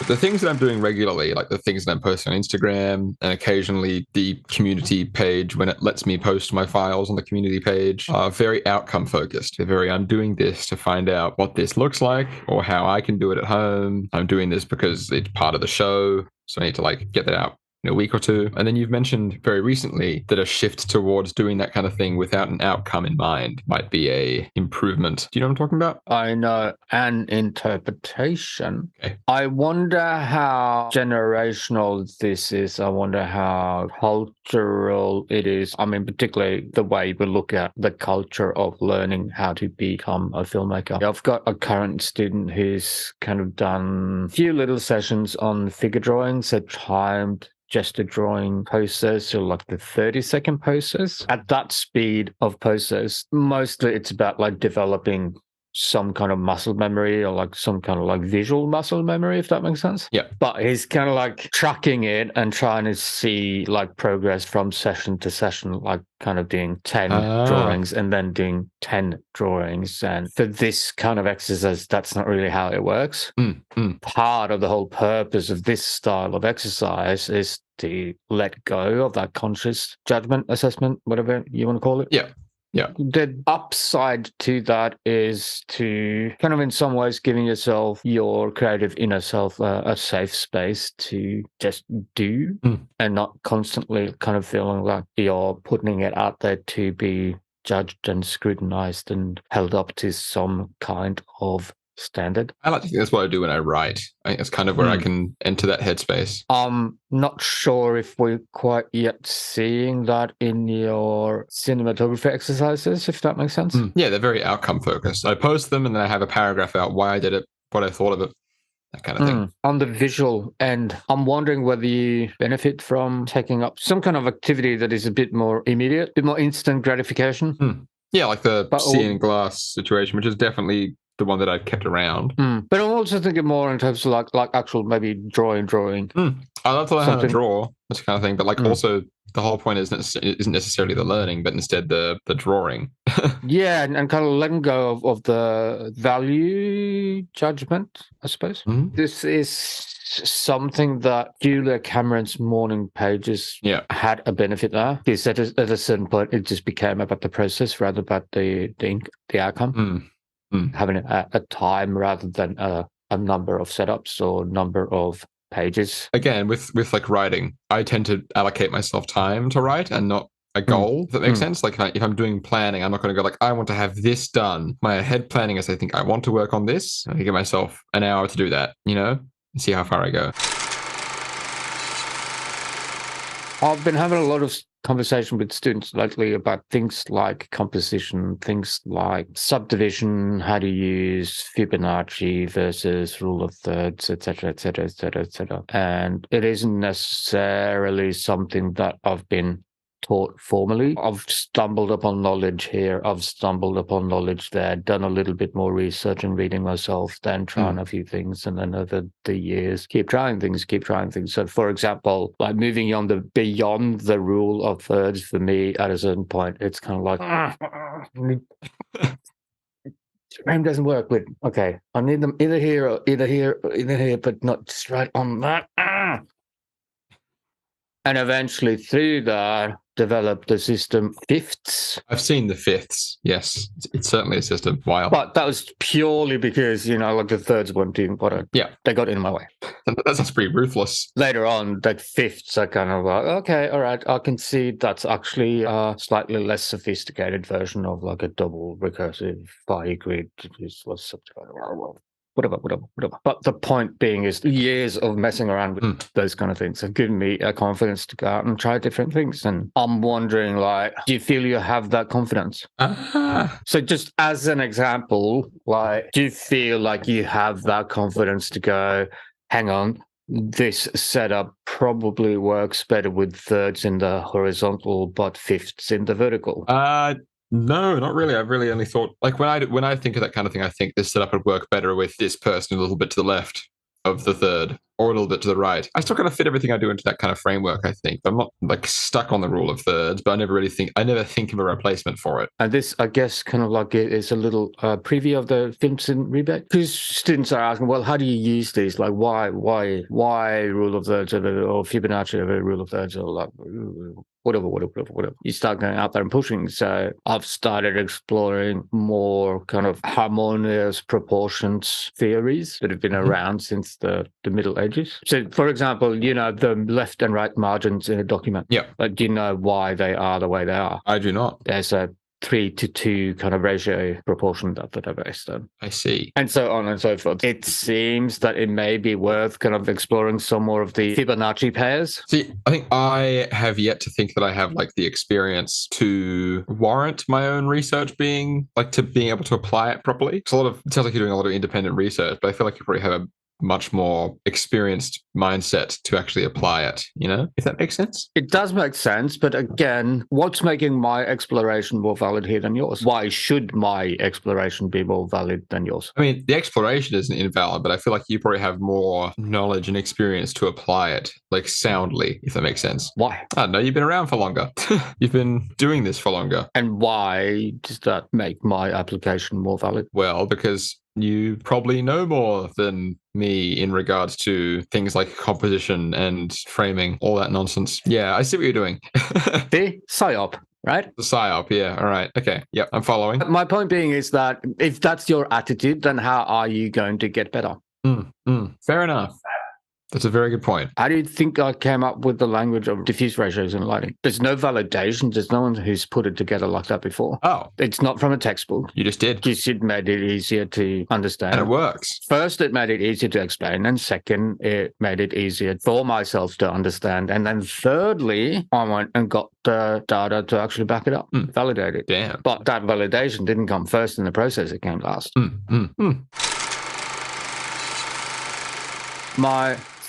The things that I'm doing regularly, like the things that I'm posting on Instagram and occasionally the community page when it lets me post my files on the community page, are very outcome focused. They're very, I'm doing this to find out what this looks like or how I can do it at home. I'm doing this because it's part of the show. So I need to like get that out in a week or two. And then you've mentioned very recently that a shift towards doing that kind of thing without an outcome in mind might be a improvement. Do you know what I'm talking about? I know, an interpretation. Okay. I wonder how generational this is. I wonder how cultural it is. I mean, particularly the way we look at the culture of learning how to become a filmmaker. I've got a current student who's kind of done a few little sessions on figure drawings at timed gesture drawing poses, or like the 30-second poses. At that speed of poses, mostly it's about like developing some kind of muscle memory or like some kind of like visual muscle memory, if that makes sense. Yeah. But he's kind of like tracking it and trying to see like progress from session to session, like kind of doing 10 drawings and then doing 10 drawings. And for this kind of exercise, that's not really how it works. Part of the whole purpose of this style of exercise is to let go of that conscious judgment, assessment, whatever you want to call it. Yeah. Yeah. The upside to that is to kind of in some ways giving yourself, your creative inner self, a safe space to just do and not constantly kind of feeling like you're putting it out there to be judged and scrutinized and held up to some kind of standard. I like to think that's what I do when I write. I think that's kind of where I can enter that headspace. I'm not sure if we're quite yet seeing that in your cinematography exercises, if that makes sense. Yeah, they're very outcome focused. I post them and then I have a paragraph about why I did it, what I thought of it, that kind of thing. On the visual end, I'm wondering whether you benefit from taking up some kind of activity that is a bit more immediate, a bit more instant gratification. Yeah, like the sea and glass situation, which is definitely the one that I've kept around. But I'm also thinking more in terms of like actual maybe drawing. I love to learn how to draw, this kind of thing, but like also the whole point isn't necessarily the learning, but instead the drawing. Yeah, and kind of letting go of the value judgment, I suppose. This is something that Julia Cameron's morning pages had a benefit there. Because at a certain point, it just became about the process rather about the outcome. Having a time rather than a number of setups or number of pages. Again, with like writing, I tend to allocate myself time to write and not a goal, if that makes sense. Like if I'm doing planning, I'm not going to go like, I want to have this done. My head planning is I think I want to work on this. I give myself an hour to do that, and see how far I go. I've been having a lot of conversation with students lately about things like composition, things like subdivision, how to use Fibonacci versus rule of thirds, etc., etc., etc., etc. And it isn't necessarily something that I've been taught formally. I've stumbled upon knowledge here. I've stumbled upon knowledge there, done a little bit more research and reading myself, then trying a few things. And then over the years, keep trying things. So for example, like moving on beyond the rule of thirds for me at a certain point, it's kind of like, frame doesn't work with, okay, I need them either here or either here or either here, but not just right on that. And eventually through that, developed the system fifths. I've seen the fifths, yes. It's certainly a system. Wild. But that was purely because, like the thirds one didn't want to. Yeah. They got in my way. That's pretty ruthless. Later on, that fifths are kind of like, okay, all right, I can see that's actually a slightly less sophisticated version of like a double recursive fire grid. Whatever. But the point being is years of messing around with those kind of things have given me a confidence to go out and try different things. And I'm wondering, like, do you feel you have that confidence? So just as an example, like, do you feel like you have that confidence to go, hang on, this setup probably works better with thirds in the horizontal, but fifths in the vertical? No, not really. I've really only thought, like when I think of that kind of thing, I think this setup would work better with this person a little bit to the left of the third, or a little bit to the right. I still kind of fit everything I do into that kind of framework, I think. I'm not like stuck on the rule of thirds, but I never think of a replacement for it. And this, I guess, kind of like is a little preview of the film student rebate. Because students are asking, well, how do you use these? Like, why rule of thirds or Fibonacci over rule of thirds, or like whatever. You start going out there and pushing. So I've started exploring more kind of harmonious proportions theories that have been around since the Middle Ages. So, for example, the left and right margins in a document. Yeah. Like, do you know why they are the way they are? I do not. There's a 3-to-2 kind of ratio proportion that they're based on. I see. And so on and so forth. It seems that it may be worth kind of exploring some more of the Fibonacci pairs. See, I think I have yet to think that I have like the experience to warrant my own research being able to apply it properly. It sounds like you're doing a lot of independent research, but I feel like you probably have a much more experienced mindset to actually apply it, if that makes sense. It does make sense, but again, what's making my exploration more valid here than yours? Why should my exploration be more valid than yours? I mean, the exploration isn't invalid, but I feel like you probably have more knowledge and experience to apply it, like soundly, if that makes sense. Why? I don't know, you've been around for longer. You've been doing this for longer. And why does that make my application more valid? Well, because you probably know more than me in regards to things like composition and framing, all that nonsense. Yeah, I see what you're doing. The PSYOP, right? The PSYOP, yeah, all right. Okay, yep, I'm following. My point being is that if that's your attitude, then how are you going to get better? Fair enough. That's a very good point. How do you think I came up with the language of diffuse ratios in lighting? There's no validation. There's no one who's put it together like that before. Oh. It's not from a textbook. You just did. Just it made it easier to understand. And it works. First, it made it easier to explain. And second, it made it easier for myself to understand. And then thirdly, I went and got the data to actually back it up, validate it. Damn. But that validation didn't come first in the process. It came last.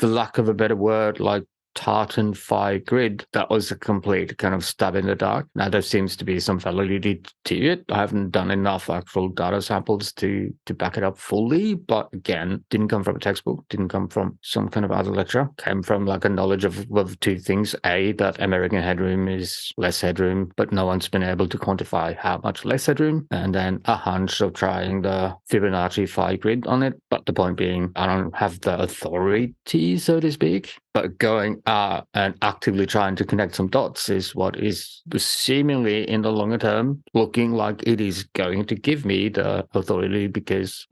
For lack of a better word, like tartan phi grid, that was a complete kind of stab in the dark. Now there seems to be some validity to it. I haven't done enough actual data samples to back it up fully, but again, didn't come from a textbook, didn't come from some kind of other lecture, came from like a knowledge of two things. A, that American headroom is less headroom, but no one's been able to quantify how much less headroom, and then a hunch of trying the Fibonacci phi grid on it. But the point being, I don't have the authority, so to speak. But going out and actively trying to connect some dots is what is seemingly in the longer term looking like it is going to give me the authority, because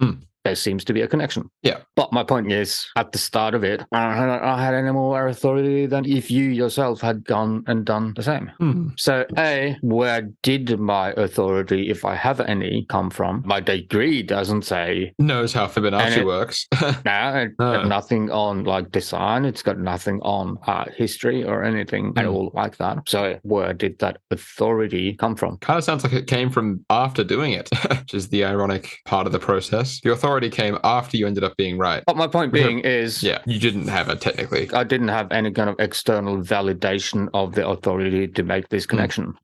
there seems to be a connection. Yeah. But my point is, at the start of it, I had any more authority than if you yourself had gone and done the same. So A, where did my authority, if I have any, come from? My degree doesn't say. Knows how Fibonacci works. No, it's got nothing on like design. It's got nothing on history or anything at all like that. So where did that authority come from? Kind of sounds like it came from after doing it, which is the ironic part of the process. The authority came after you ended up being right. But my point being is... Yeah, you didn't have it technically. I didn't have any kind of external validation of the authority to make this connection.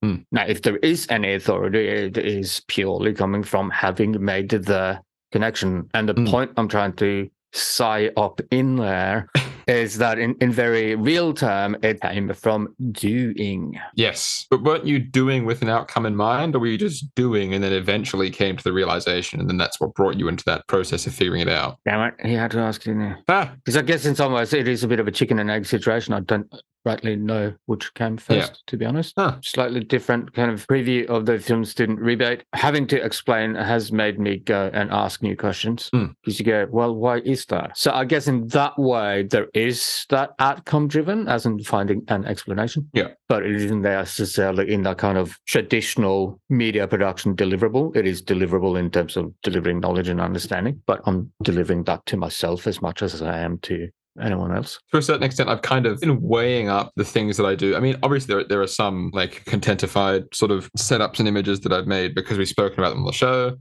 Now, if there is any authority, it is purely coming from having made the connection. And the point I'm trying to sigh up in there is that in very real term, it came from doing. Yes. But weren't you doing with an outcome in mind, or were you just doing and then eventually came to the realization, and then that's what brought you into that process of figuring it out? Damn it, he had to ask you now. Because I guess in some ways it is a bit of a chicken and egg situation. I don't rightly know which came first, to be honest. Slightly different kind of preview of the film student rebate. Having to explain has made me go and ask new questions. Because you go, well, why is that? So I guess in that way, there is that outcome driven, as in finding an explanation. Yeah. But it isn't necessarily in that kind of traditional media production deliverable. It is deliverable in terms of delivering knowledge and understanding, but I'm delivering that to myself as much as I am to anyone else. To a certain extent, I've kind of been weighing up the things that I do. I mean, obviously there are some like contentified sort of setups and images that I've made because we've spoken about them on the show.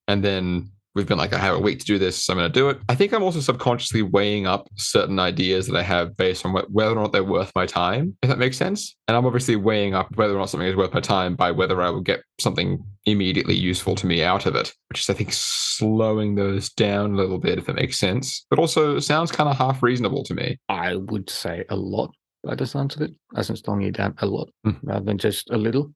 And then we've been like, I have a week to do this, so I'm going to do it. I think I'm also subconsciously weighing up certain ideas that I have based on whether or not they're worth my time, if that makes sense. And I'm obviously weighing up whether or not something is worth my time by whether I will get something immediately useful to me out of it, which is, I think, slowing those down a little bit, if it makes sense. But also sounds kind of half reasonable to me. I would say a lot by the sounds of it, as in slowing it down a lot rather than just a little.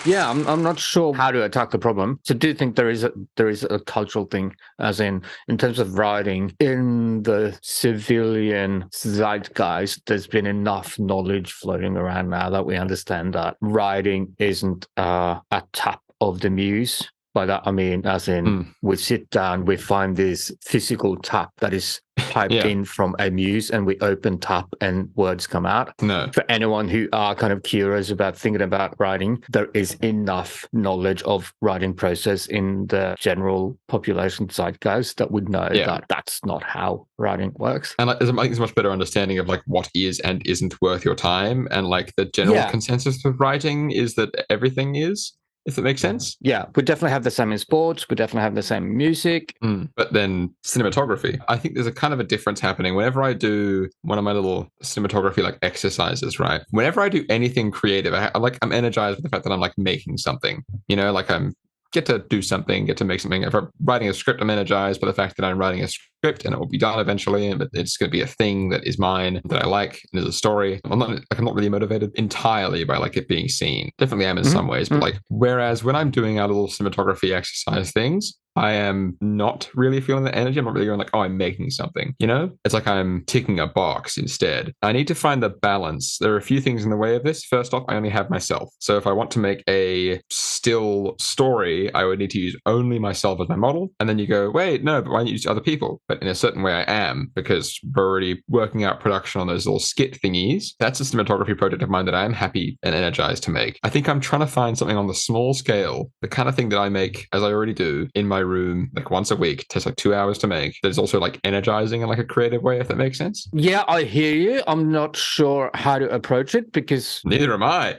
Yeah, I'm not sure how to attack the problem. So I do think there is a cultural thing, as in terms of writing in the civilian zeitgeist. There's been enough knowledge floating around now that we understand that writing isn't a tap of the muse. By that I mean, as in we sit down, we find this physical tap that is piped in from a muse, and we open tap and words come out. No. For anyone who are kind of curious about thinking about writing, there is enough knowledge of writing process in the general population zeitgeist that would know that that's not how writing works. And like, I think there's a much better understanding of like what is and isn't worth your time. And like the general consensus of writing is that everything is, if it makes sense. Yeah, we definitely have the same in sports. We definitely have the same in music. But then cinematography, I think there's a kind of a difference happening. Whenever I do one of my little cinematography like exercises, right? Whenever I do anything creative, I'm energized with the fact that I'm like making something, you know, like I'm get to do something, get to make something. If I'm writing a script, I'm energized by the fact that I'm writing a script and it will be done eventually, and it's going to be a thing that is mine, that I like, and is a story. I'm not really motivated entirely by like it being seen. Definitely am in some ways, but like, whereas when I'm doing our little cinematography exercise things, I am not really feeling the energy. I'm not really going like, oh, I'm making something, you know? It's like I'm ticking a box instead. I need to find the balance. There are a few things in the way of this. First off, I only have myself. So if I want to make a still story, I would need to use only myself as my model. And then you go, wait, no, but why don't you use other people? But in a certain way I am, because we're already working out production on those little skit thingies. That's a cinematography project of mine that I am happy and energized to make. I think I'm trying to find something on the small scale, the kind of thing that I make, as I already do, in my room like once a week. It takes like 2 hours to make. There's also like energizing in like a creative way, if that makes sense. Yeah, I hear you. I'm not sure how to approach it because neither am I.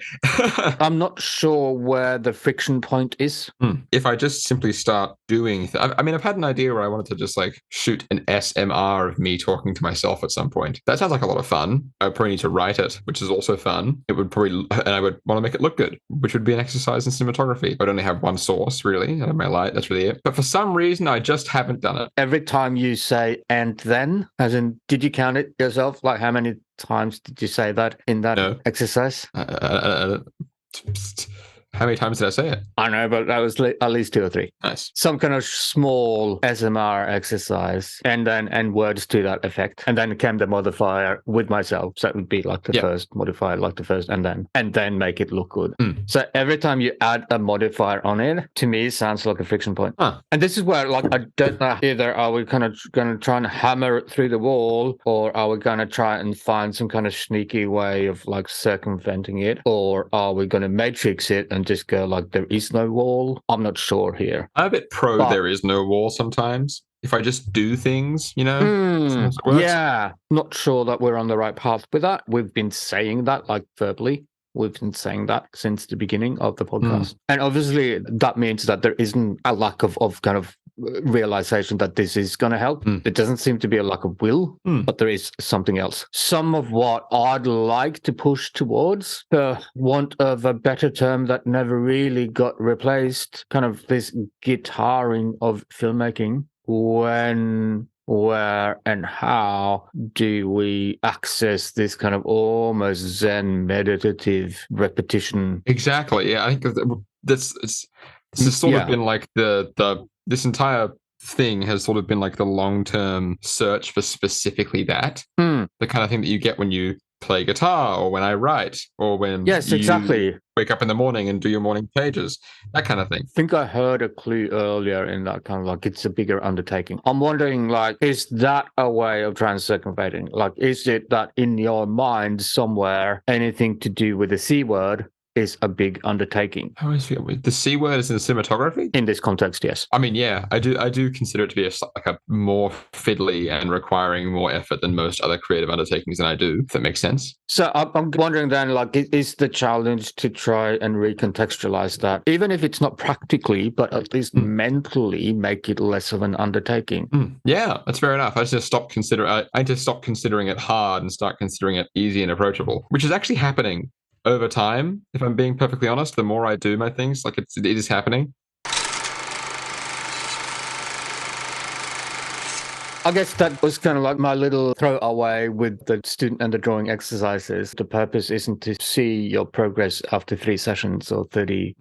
I'm not sure where the friction point is. If I just simply start doing I mean, I've had an idea where I wanted to just like shoot an SMR of me talking to myself at some point. That sounds like a lot of fun. I would probably need to write it, which is also fun. It would probably, and I would want to make it look good, which would be an exercise in cinematography. I'd only have one source really, I have my light, that's really it. But for some reason, I just haven't done it. Every time you say "and then," as in, did you count it yourself? Like, how many times did you say that in that exercise? How many times did I say it? I know, but that was at least 2 or 3. Nice. Some kind of small SMR exercise, and words to that effect, and then came the modifier with myself. So that would be like the first modifier, like the first, and then make it look good. So every time you add a modifier on it, to me, it sounds like a friction point. And this is where, like, I don't know, either are we kind of going to try and hammer it through the wall, or are we going to try and find some kind of sneaky way of like circumventing it, or are we going to matrix it and just go like there is no wall? I'm not sure here. I'm a bit pro there is no wall sometimes. If I just do things, you know, yeah, not sure that we're on the right path with that. We've been saying that like verbally. We've been saying that since the beginning of the podcast. And obviously that means that there isn't a lack of kind of realization that this is going to help. There doesn't seem to be a lack of will, but there is something else. Some of what I'd like to push towards, the want of a better term that never really got replaced, kind of this guitaring of filmmaking. When, where, and how do we access this kind of almost Zen meditative repetition? Exactly. Yeah, I think this has sort of been like this entire thing has sort of been like the long-term search for specifically that. The kind of thing that you get when you play guitar, or when I write, or when you wake up in the morning and do your morning pages, that kind of thing. I think I heard a clue earlier in that kind of like it's a bigger undertaking. I'm wondering, like, is that a way of trying to circumventing? Like, is it that in your mind somewhere anything to do with the C word is a big undertaking. I always feel the C word is in cinematography. In this context, yes. I mean, yeah, I do consider it to be like a more fiddly and requiring more effort than most other creative undertakings, and I do, if that makes sense. So I'm wondering then, like, is the challenge to try and recontextualize that, even if it's not practically, but at least mentally make it less of an undertaking? Yeah, that's fair enough. I just stop considering it hard and start considering it easy and approachable, which is actually happening over time. If I'm being perfectly honest, the more I do my things, like it is happening. I guess that was kind of like my little throwaway with the student and the drawing exercises. The purpose isn't to see your progress after 3 sessions or 30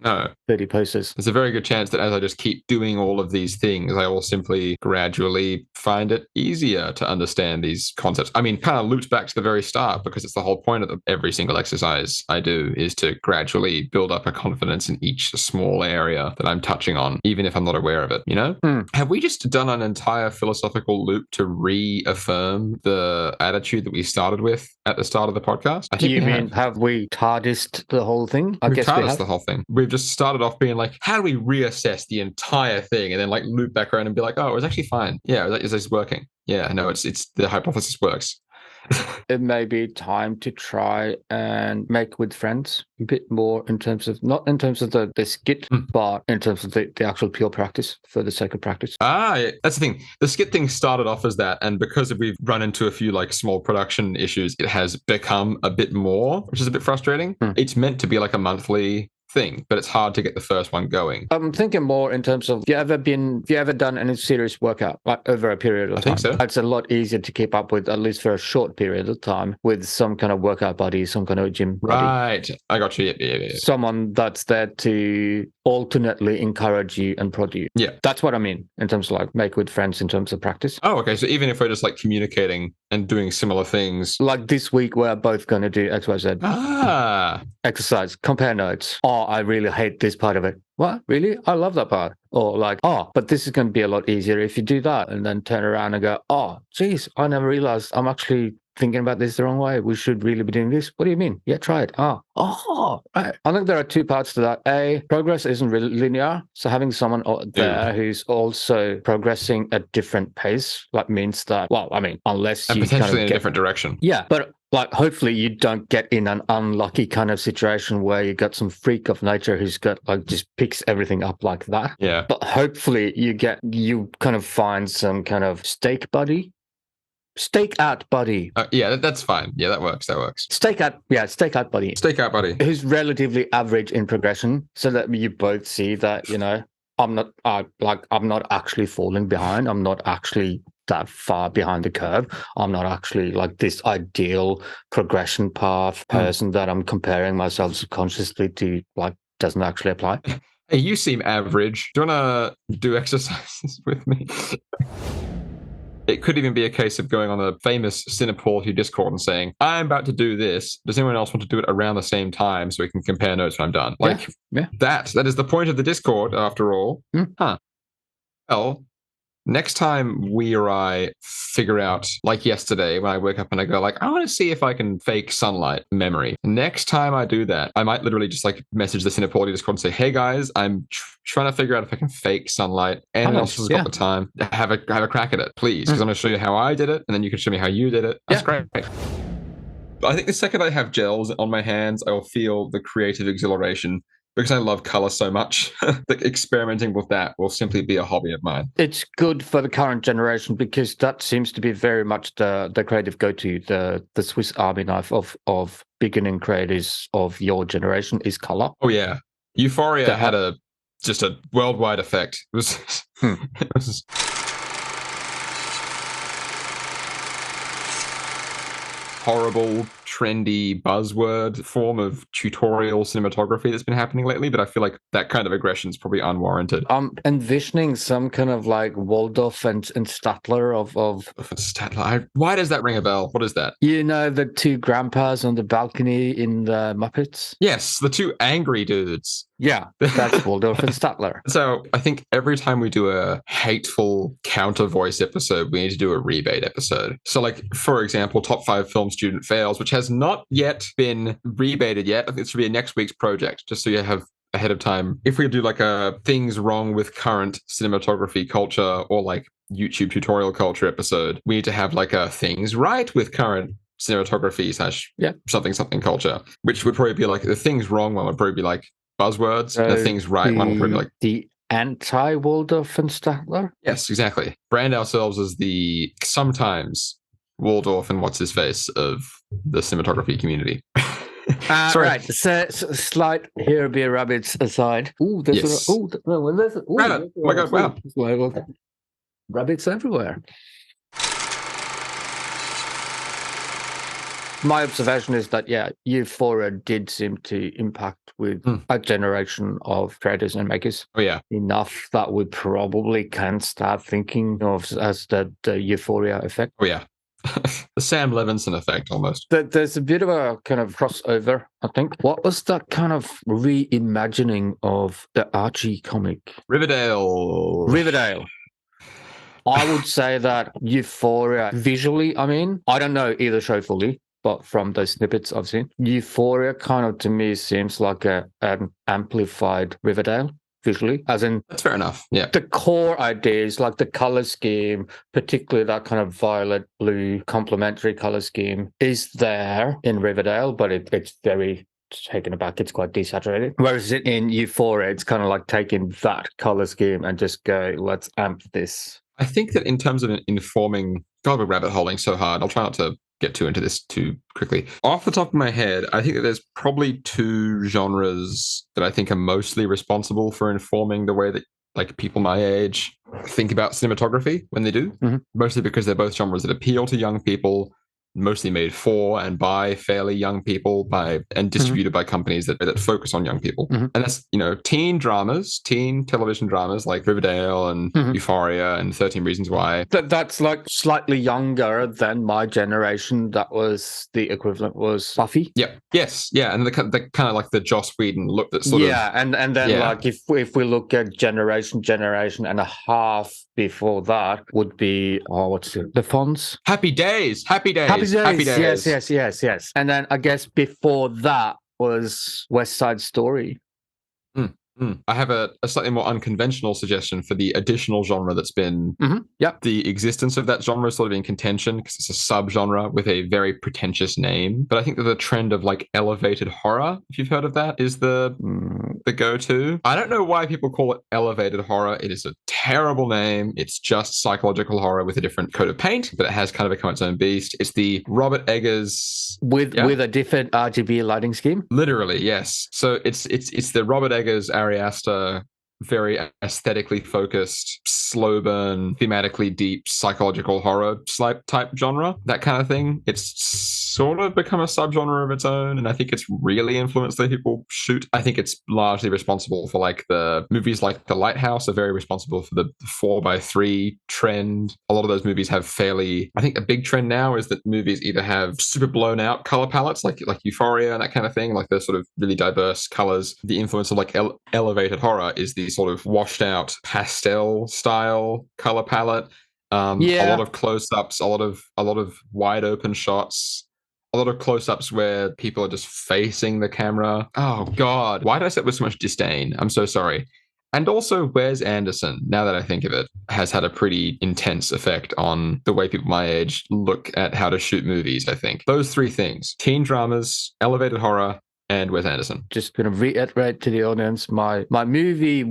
posters. There's a very good chance that as I just keep doing all of these things, I will simply gradually find it easier to understand these concepts. I mean, kind of loops back to the very start, because it's the whole point of every single exercise I do is to gradually build up a confidence in each small area that I'm touching on, even if I'm not aware of it, you know? Have we just done an entire philosophical loop to reaffirm the attitude that we started with at the start of the podcast? I think you mean have we TARDISed the whole thing? We've TARDISed the whole thing. We've just started off being like, how do we reassess the entire thing, and then like loop back around and be like, oh, it was actually fine. Yeah, is this working? Yeah, no, it's the hypothesis works. It may be time to try and make with friends a bit more in terms of, not in terms of the skit, but in terms of the actual pure practice for the sake of practice. Yeah, that's the thing. The skit thing started off as that, and because we've run into a few like small production issues, it has become a bit more, which is a bit frustrating. It's meant to be like a monthly thing, but it's hard to get the first one going. I'm thinking more in terms of, have you ever done any serious workout like over a period of time? I think so. It's a lot easier to keep up with, at least for a short period of time, with some kind of workout buddy, some kind of gym buddy. Right. I got you. Yeah. Someone that's there to alternately encourage you and prod you. Yeah. That's what I mean in terms of like make with friends in terms of practice. Oh, okay. So even if we're just like communicating and doing similar things. Like this week, we're both going to do XYZ. Exercise, compare notes. Oh, I really hate this part of it. What? Really? I love that part. Or like, oh, but this is going to be a lot easier if you do that. And then turn around and go, oh, geez, I never realized I'm actually thinking about this the wrong way. We should really be doing this. What do you mean? Yeah, try it. Right. I think there are 2 parts to that. A, progress isn't really linear. So having someone there who's also progressing at different pace, like means that, well, I mean, unless you potentially in a different direction. Yeah, but like hopefully you don't get in an unlucky kind of situation where you got some freak of nature who's got like just picks everything up like that. Yeah. But hopefully you kind of find some kind of stake out buddy. Yeah, that's fine. Yeah, that works. Stake out buddy. Stake out buddy. Who's relatively average in progression, so that you both see that, you know, I'm not actually falling behind. I'm not actually that far behind the curve. I'm not actually like this ideal progression path person that I'm comparing myself subconsciously to, like, doesn't actually apply. Hey, you seem average. Do you want to do exercises with me? It could even be a case of going on the famous Cineportal Discord and saying, I'm about to do this. Does anyone else want to do it around the same time so we can compare notes when I'm done? Like, that is the point of the Discord, after all. Well, next time we or I figure out, like yesterday when I wake up and I go like, I want to see if I can fake sunlight memory. Next time I do that, I might literally just like message the Cineportal Discord and say, hey guys, I'm trying to figure out if I can fake sunlight. Anyone else has got the time, have a crack at it, please. Because I'm going to show you how I did it, and then you can show me how you did it. That's great. I think the second I have gels on my hands, I will feel the creative exhilaration. Because I love color so much, experimenting with that will simply be a hobby of mine. It's good for the current generation because that seems to be very much the creative go-to, the Swiss Army knife of beginning creators of your generation is color. Oh yeah, Euphoria had just a worldwide effect. It was horrible, trendy buzzword form of tutorial cinematography that's been happening lately, but I feel like that kind of aggression is probably unwarranted. I'm envisioning some kind of like Waldorf and Statler of Statler. Why does that ring a bell? What is that? You know, the 2 grandpas on the balcony in the Muppets? Yes, the 2 angry dudes. Yeah, that's Waldorf and Statler. So I think every time we do a hateful counter voice episode, we need to do a rebate episode. So like, for example, top 5 film student fails, which has has not yet been rebated yet. I think it should be a next week's project, just so you have ahead of time. If we do like a things wrong with current cinematography culture or like YouTube tutorial culture episode, we need to have like a things right with current cinematography / something culture, which would probably be like the things wrong one would probably be like buzzwords, and the things right one will probably be like the anti-Waldorf and Statler. Yes, exactly. Brand ourselves as the sometimes Waldorf and what's his face of the cinematography community. Sorry. Right. So, slight here be rabbits aside. Oh, there's Yes. rabbit. Oh my god! Wow. Rabbits everywhere. My observation is that, Euphoria did seem to impact with a generation of creators and makers. Oh, yeah. Enough that we probably can start thinking of as the Euphoria effect. Oh, yeah. The Sam Levinson effect, almost. There's a bit of a kind of crossover, I think. What was that kind of reimagining of the Archie comic? Riverdale. I would say that Euphoria, visually, I don't know either show fully, but from those snippets I've seen, Euphoria kind of to me seems like an amplified Riverdale visually, as in that's fair enough. Yeah, the core ideas like the color scheme, particularly that kind of violet blue complementary color scheme, is there in Riverdale, but it's very taken aback. It's quite desaturated. Whereas in Euphoria, it's kind of like taking that color scheme and just go, let's amp this. I think that in terms of informing, God, we're rabbit holing so hard. I'll try not to get too into this too quickly. Off the top of my head, I think that there's probably two genres that I think are mostly responsible for informing the way that like people my age think about cinematography when they do. Mostly because they're both genres that appeal to young people, mostly made for and by fairly young people, and distributed by companies that focus on young people. And that's, teen television dramas like Riverdale and Euphoria and 13 Reasons Why. That's like slightly younger than my generation. That was the equivalent was Buffy. Yep. Yes. Yeah. And the kind of like the Joss Whedon look that sort of. Yeah. And then like if we look at generation and a half before that would be, what's it? The Fonz? Happy Days. Yes. And then I guess before that was West Side Story. I have a slightly more unconventional suggestion for the additional genre that's been the existence of that genre is sort of in contention because it's a subgenre with a very pretentious name. But I think that the trend of like elevated horror, if you've heard of that, is the go-to. I don't know why people call it elevated horror. It is a terrible name. It's just psychological horror with a different coat of paint, but it has kind of become its own beast. It's the Robert Eggers with a different RGB lighting scheme. Literally, yes. So it's the Robert Eggers Ari Aster, very aesthetically focused, slow burn, thematically deep psychological horror type genre, that kind of thing. It's sort of become a subgenre of its own, and I think it's really influenced the way people shoot. I think it's largely responsible for like the movies like The Lighthouse are very responsible for the 4:3 trend. A lot of those movies have I think a big trend now is that movies either have super blown out color palettes like Euphoria and that kind of thing, like the sort of really diverse colors. The influence of like elevated horror is the sort of washed out pastel style color palette. A lot of close-ups, a lot of wide open shots, a lot of close-ups where people are just facing the camera. Oh God, why did I say it with so much disdain? I'm so sorry. And also Wes Anderson, now that I think of it, has had a pretty intense effect on the way people my age look at how to shoot movies, I think. Those three things: teen dramas, elevated horror, and Wes Anderson. Just going to reiterate to the audience, my movie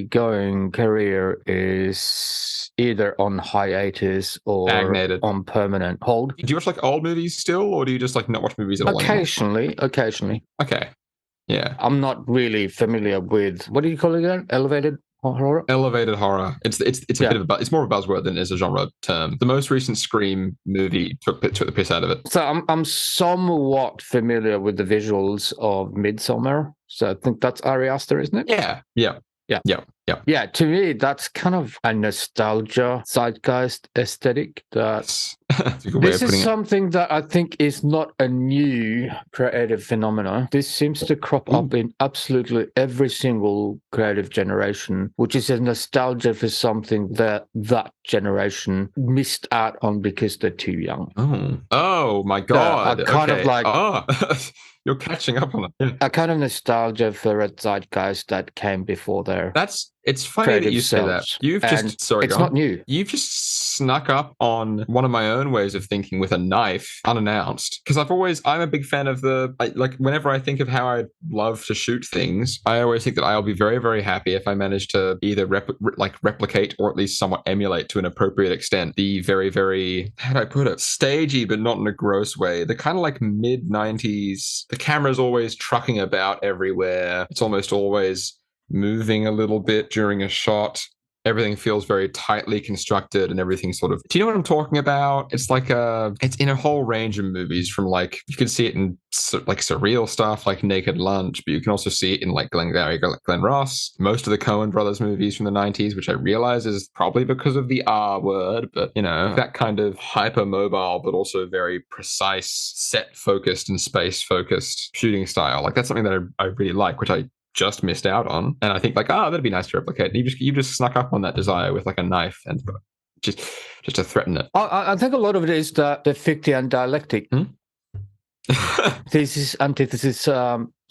going career is either on hiatus or stagnated, on permanent hold. Do you watch like old movies still, or do you just like not watch movies at all Occasionally. Okay. Yeah. I'm not really familiar with, what do you call it again? Elevated horror? Elevated horror. It's a bit of it's more of a buzzword than it is a genre term. The most recent Scream movie took the piss out of it. So I'm somewhat familiar with the visuals of Midsommar. So I think that's Ari Aster, isn't it? Yeah. Yeah, to me, that's kind of a nostalgia zeitgeist aesthetic. That's a good way This of is putting it. something that I think is not a new creative phenomena. This seems to crop up in absolutely every single creative generation, which is a nostalgia for something that that generation missed out on because they're too young. Oh my So God. a kind of Okay. like You're catching up on it. Yeah. a kind of nostalgia for a zeitgeist that came before their It's funny that creative you say that. selves. And Sorry, go it's not on. new. You've just snuck up on one of my own ways of thinking with a knife, unannounced. Because I'm a big fan of like, whenever I think of how I'd love to shoot things, I always think that I'll be very, very happy if I manage to either replicate or at least somewhat emulate to an appropriate extent the very, very, how do I put it, stagey, but not in a gross way. The kind of like mid 90s, the camera's always trucking about everywhere. It's almost always moving a little bit during a shot. Everything feels very tightly constructed and everything sort of. Do you know what I'm talking about? It's like it's in a whole range of movies from like, you can see it in like surreal stuff like Naked Lunch, but you can also see it in like Glenn Ross, most of the Coen brothers movies from the 90s, which I realize is probably because of the R word, but you know, that kind of hypermobile, but also very precise, set focused and space focused shooting style. Like that's something that I really like, which I just missed out on, and I think like, that'd be nice to replicate. And you just snuck up on that desire with like a knife and just to threaten it. I think a lot of it is the Fichtean dialectic. Thesis, antithesis,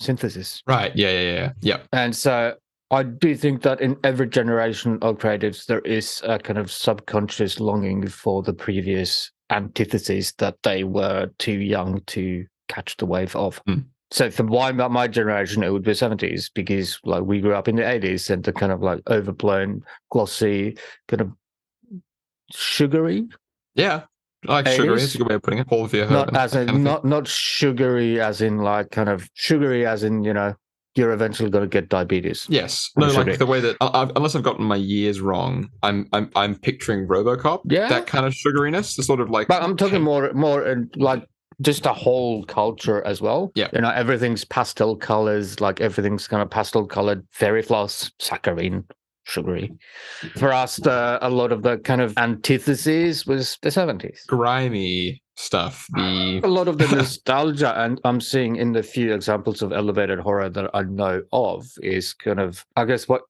synthesis. Right. Yeah. And so I do think that in every generation of creatives, there is a kind of subconscious longing for the previous antithesis that they were too young to catch the wave of. So for my generation, it would be 70s because like we grew up in the 80s and the kind of like overblown, glossy, kind of sugary. Yeah. Like 80s. sugary, it's a good way of putting it. Paul Not as in not sugary as in like kind of sugary as in, you know, you're eventually going to get diabetes. Yes. No, like the way that unless I've gotten my years wrong, I'm picturing RoboCop. Yeah. That kind of sugariness, the sort of like. But I'm talking more like just a whole culture as well. Yeah. You know, everything's pastel colors, like everything's kind of pastel colored, fairy floss, saccharine, sugary. For us, a lot of the kind of antithesis was the 70s. Grimy stuff. A lot of the nostalgia, and I'm seeing in the few examples of elevated horror that I know of, is kind of, I guess, what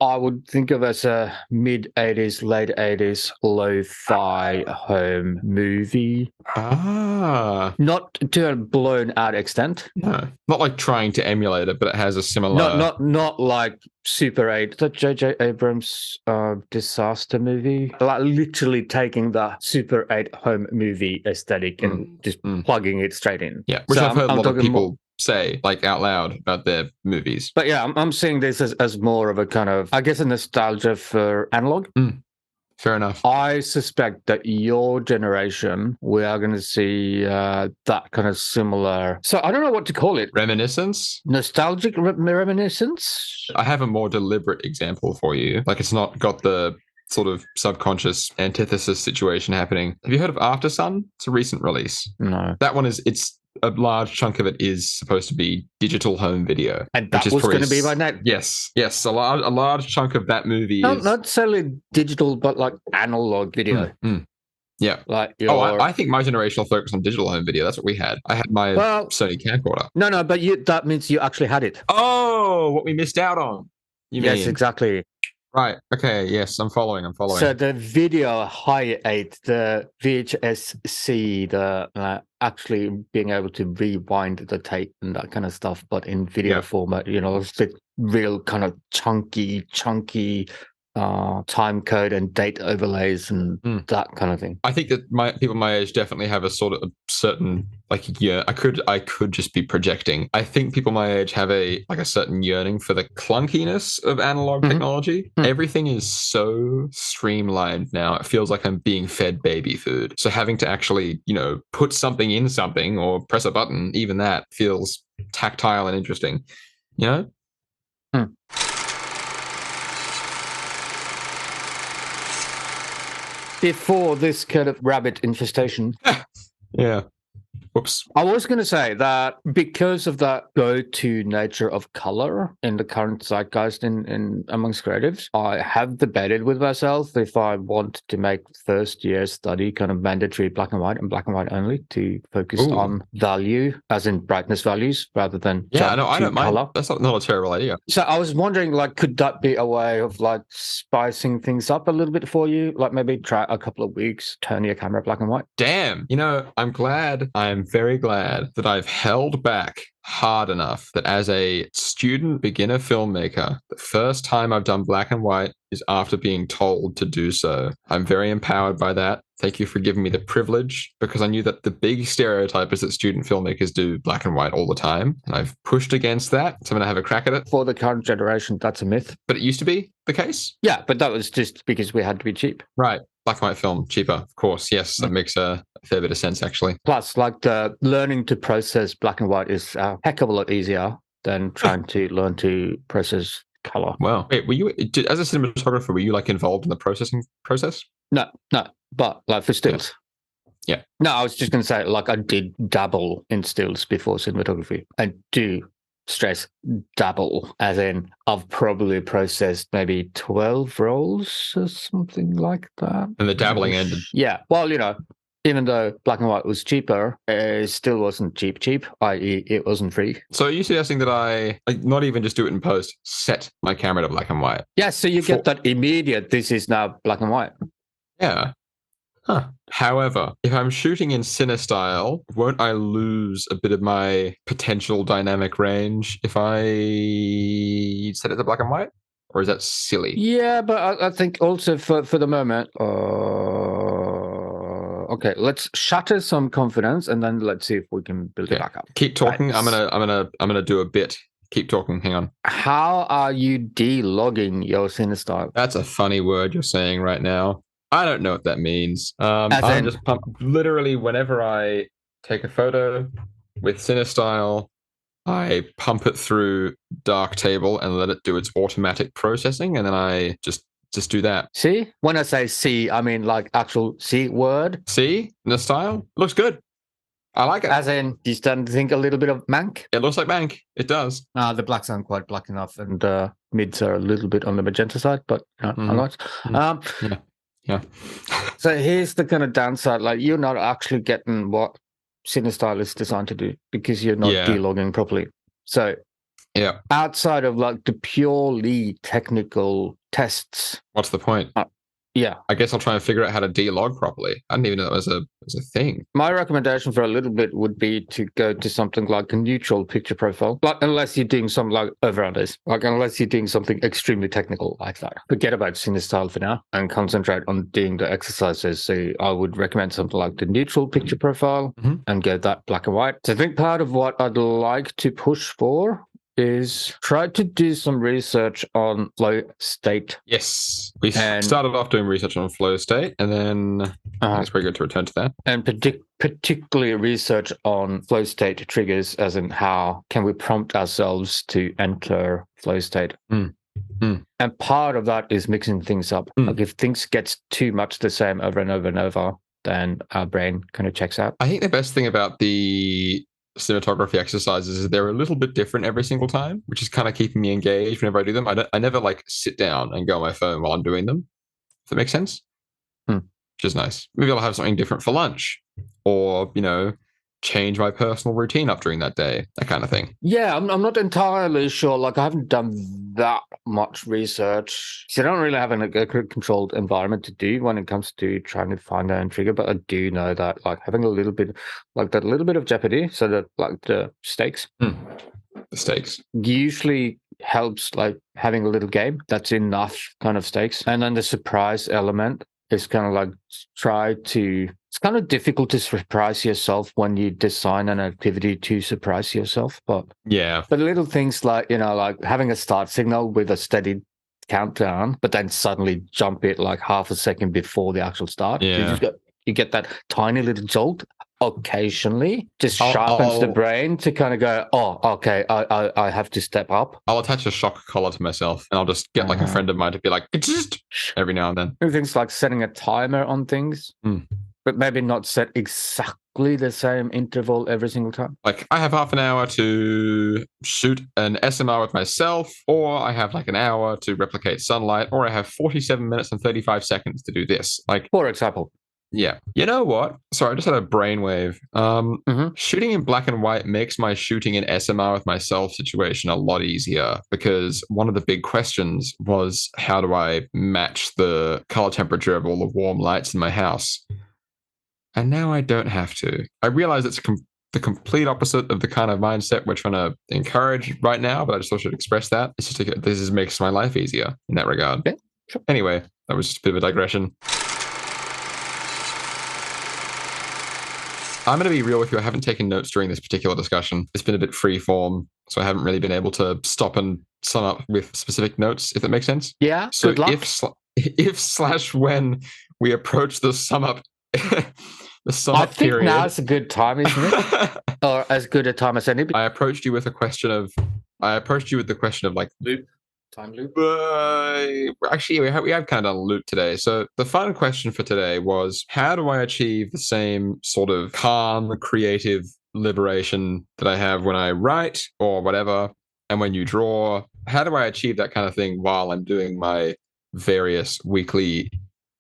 I would think of as a mid 80s, late 80s lo-fi home movie. Not to a blown out extent. No, not like trying to emulate it, but it has a similar. Not like Super 8, the J.J. Abrams disaster movie. Like literally taking the Super 8 home movie aesthetic and just plugging it straight in. Yeah, which I've heard a lot of people say like out loud about their movies. But yeah, I'm seeing this as more of a kind of, I guess, a nostalgia for analog. Fair enough. I suspect that your generation, we are going to see that kind of similar. So I don't know what to call it. Reminiscence? Nostalgic reminiscence? I have a more deliberate example for you. Like it's not got the sort of subconscious antithesis situation happening. Have you heard of Aftersun? It's a recent release. No. That one it's a large chunk of it is supposed to be digital home video. And that was going to be my net. Yes. A large chunk of that movie is... Not necessarily digital, but like analog video. Yeah. Like I think my generation will focus on digital home video. That's what we had. I had my Sony camcorder. No, but that means you actually had it. Oh, what we missed out on. Yes, exactly. Right. Okay. Yes, I'm following. So the video high 8, the VHS-C, the actually being able to rewind the tape and that kind of stuff, but in video format, you know, the real kind of chunky time code and date overlays and that kind of thing. I think that people my age definitely have a sort of certain I could just be projecting. I think people my age have a certain yearning for the clunkiness of analog technology. Everything is so streamlined now. It feels like I'm being fed baby food. So having to actually, you know, put something in something or press a button, even that feels tactile and interesting. You know? Before this kind of rabbit infestation. Yeah. Whoops. I was going to say that because of that go-to nature of color in the current zeitgeist in amongst creatives, I have debated with myself if I want to make first year study kind of mandatory black and white and black and white only to focus Ooh. on value, as in brightness values, rather than Yeah, jump no, I to don't mind. color. That's not a terrible idea. So I was wondering, like, could that be a way of like spicing things up a little bit for you? Like maybe try a couple of weeks, turn your camera black and white. Damn. I'm very glad that I've held back hard enough that as a student beginner filmmaker, the first time I've done black and white is after being told to do so. I'm very empowered by that. Thank you for giving me the privilege, because I knew that the big stereotype is that student filmmakers do black and white all the time. And I've pushed against that. So I'm going to have a crack at it. For the current generation, that's a myth. But it used to be the case. Yeah, but that was just because we had to be cheap. Right. Black and white film, cheaper, of course. Yes, that makes a fair bit of sense, actually. Plus, like the learning to process black and white is a heck of a lot easier than trying to learn to process color. Wow. Wait, as a cinematographer, were you like involved in the processing process? No, but like for stills. Yeah. No, I was just going to say, like, I did dabble in stills before cinematography. I do stress dabble, as in I've probably processed maybe 12 rolls or something like that. And the dabbling ended. Yeah. Well, even though black and white was cheaper, it still wasn't cheap, i.e. it wasn't free. So are you suggesting that I, like, not even just do it in post, set my camera to black and white? Yeah, so you get that immediate, this is now black and white. Yeah. Huh. However, if I'm shooting in CineStyle, won't I lose a bit of my potential dynamic range if I set it to black and white? Or is that silly? Yeah, but I think also for the moment, okay, let's shatter some confidence and then let's see if we can build it back up. Keep talking. Right. I'm gonna do a bit. Keep talking. Hang on. How are you delogging your CineStyle? That's a funny word you're saying right now. I don't know what that means. As I'm in- just literally whenever I take a photo with CineStyle, I pump it through Darktable and let it do its automatic processing, and then I just do that. See? When I say see, I mean like actual see word. See? The style? Looks good. I like it. As in, you starting to think a little bit of Mank? It looks like Bank. It does. The blacks aren't quite black enough, and mids are a little bit on the magenta side, but I like it. Yeah. So here's the kind of downside: like you're not actually getting what CineStyle is designed to do because you're not delogging properly. So yeah, outside of like the purely technical tests, what's the point? Yeah, I guess I'll try and figure out how to delog properly. I didn't even know that was a thing. My recommendation for a little bit would be to go to something like a neutral picture profile, like unless you're doing something like over-unders, like unless you're doing something extremely technical like that. Forget about CineStyle for now and concentrate on doing the exercises. So I would recommend something like the neutral picture profile and go that black and white. So I think part of what I'd like to push for is try to do some research on flow state. Yes. We started off doing research on flow state, and then it's pretty good to return to that. And particularly research on flow state triggers, as in how can we prompt ourselves to enter flow state. And part of that is mixing things up. Like if things gets too much the same over and over and over, then our brain kind of checks out. I think the best thing about the cinematography exercises is they're a little bit different every single time, which is kind of keeping me engaged whenever I do them. I never like sit down and go on my phone while I'm doing them. If that makes sense. Which is nice. Maybe I'll have something different for lunch, or change my personal routine up during that day, that kind of thing. Yeah, I'm not entirely sure. Like I haven't done that much research. So I don't really have a controlled environment to do when it comes to trying to find a trigger, but I do know that like having a little bit, like that little bit of jeopardy, so that like the stakes. The stakes. Usually helps, like having a little game that's enough kind of stakes. And then the surprise element is kind of like it's kind of difficult to surprise yourself when you design an activity to surprise yourself. But little things like, like having a start signal with a steady countdown, but then suddenly jump it like half a second before the actual start. Yeah. You get that tiny little jolt occasionally, just sharpens the brain to kind of go, oh, okay, I have to step up. I'll attach a shock collar to myself, and I'll just get like a friend of mine to be like, every now and then. Things like setting a timer on things. But maybe not set exactly the same interval every single time. Like, I have half an hour to shoot an SMR with myself, or I have like an hour to replicate sunlight, or I have 47 minutes and 35 seconds to do this. Like, For example. Yeah. You know what? Sorry, I just had a brainwave. Shooting in black and white makes my shooting in SMR with myself situation a lot easier, because one of the big questions was, how do I match the color temperature of all the warm lights in my house? And now I don't have to. I realize it's the complete opposite of the kind of mindset we're trying to encourage right now, but I just thought I should express that. It's just this just makes my life easier in that regard. Yeah, sure. Anyway, that was just a bit of a digression. I'm going to be real with you. I haven't taken notes during this particular discussion. It's been a bit free form, so I haven't really been able to stop and sum up with specific notes, if that makes sense. Yeah, so good luck. if when we approach the sum up, the sum I up think period, now is a good time, isn't it? Or as good a time as any. I approached you with the question of like loop. Time loop. Actually, we have kind of a loop today. So the fun question for today was, how do I achieve the same sort of calm, creative liberation that I have when I write or whatever, and when you draw? How do I achieve that kind of thing while I'm doing my various weekly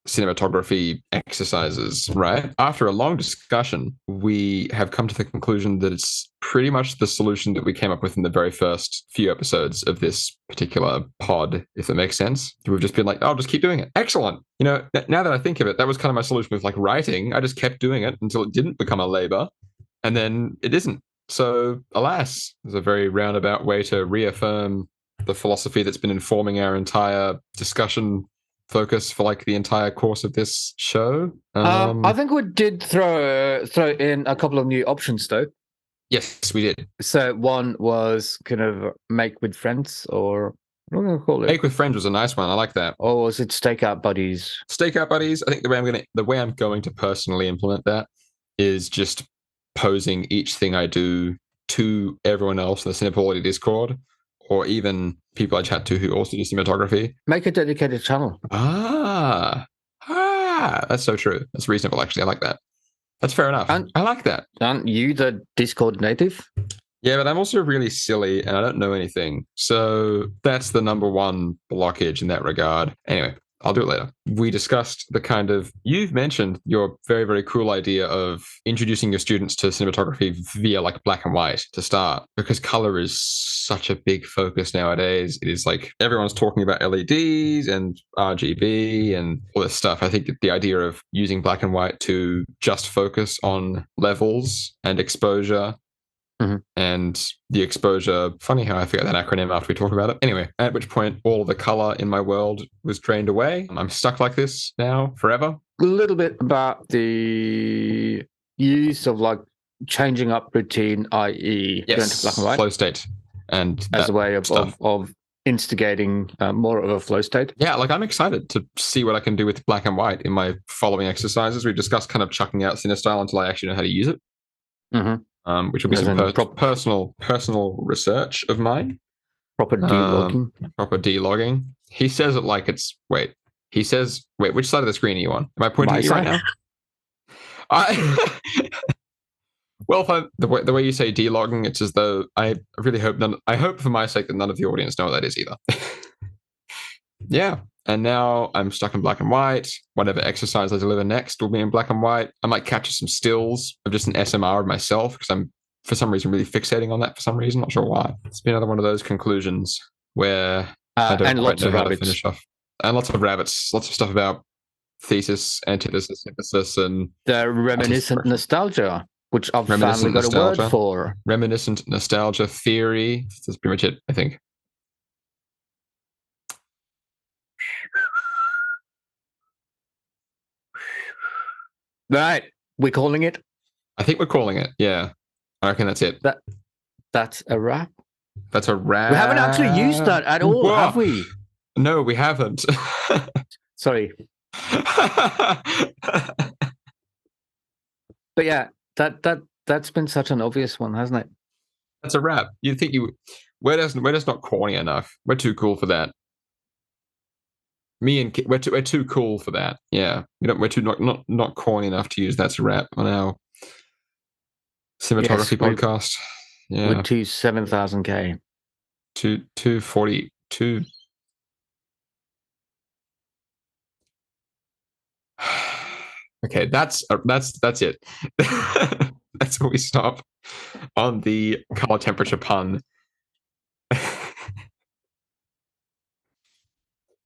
cinematography exercises, right? After a long discussion, we have come to the conclusion that it's pretty much the solution that we came up with in the very first few episodes of this particular pod, if that makes sense. We've just been like, oh, just keep doing it. Excellent. You know, now that I think of it, that was kind of my solution with like writing. I just kept doing it until it didn't become a labor, and then it isn't. So, alas, there's a very roundabout way to reaffirm the philosophy that's been informing our entire discussion focus for like the entire course of this show. I think we did throw in a couple of new options though. Yes, we did. So one was kind of make with friends, or what do I call it? Make with friends was a nice one. I like that. Or was it stakeout buddies? Stakeout buddies. I think the way I'm going to personally implement that is just posing each thing I do to everyone else in the Cinepolity Discord, or even people I chat to who also do cinematography. Make a dedicated channel. That's so true. That's reasonable, actually. I like that. That's fair enough. I like that. Aren't you the Discord native? Yeah, but I'm also really silly and I don't know anything. So that's the number one blockage in that regard. Anyway, I'll do it later. We discussed the kind of, you've mentioned your very, very cool idea of introducing your students to cinematography via like black and white to start, because color is such a big focus nowadays. It is like everyone's talking about LEDs and RGB and all this stuff. I think the idea of using black and white to just focus on levels and exposure. Mm-hmm. And the exposure, funny how I forget that acronym after we talk about it. Anyway, at which point all the color in my world was drained away. I'm stuck like this now forever. A little bit about the use of like changing up routine, i.e. going to black and white. Flow state. And as a way of instigating more of a flow state. Yeah, like I'm excited to see what I can do with black and white in my following exercises. We discussed kind of chucking out CineStyle until I actually know how to use it. Mm-hmm. Which will be some personal research of mine. Proper delogging. Proper delogging. He says it like it's which side of the screen are you on? Am I pointing at you right now? Well, the way you say delogging, it's as though I really hope I hope for my sake that none of the audience know what that is either. Yeah. And now I'm stuck in black and white. Whatever exercise I deliver next will be in black and white. I might capture some stills of just an SMR of myself, because I'm, for some reason, really fixating on that for some reason. Not sure why. It's been another one of those conclusions where I don't quite know how to finish off. And lots of rabbits. Lots of stuff about thesis, antithesis, synthesis, and the reminiscent nostalgia, which I've finally got a word for. Reminiscent nostalgia theory. That's pretty much it, I think. Right. We're calling it? I think we're calling it, yeah. I reckon that's it. That's a wrap? That's a wrap. We haven't actually used that at all, have we? No, we haven't. Sorry. But yeah, that's been such an obvious one, hasn't it? That's a wrap. You'd think we're just not corny enough. We're too cool for that. Me and we're too cool for that. Yeah, we're too not corny enough to use that to rap on our cinematography Yes, podcast. we're Yeah, to 7,000K. 242. Okay, that's it. That's where we stop on the color temperature pun.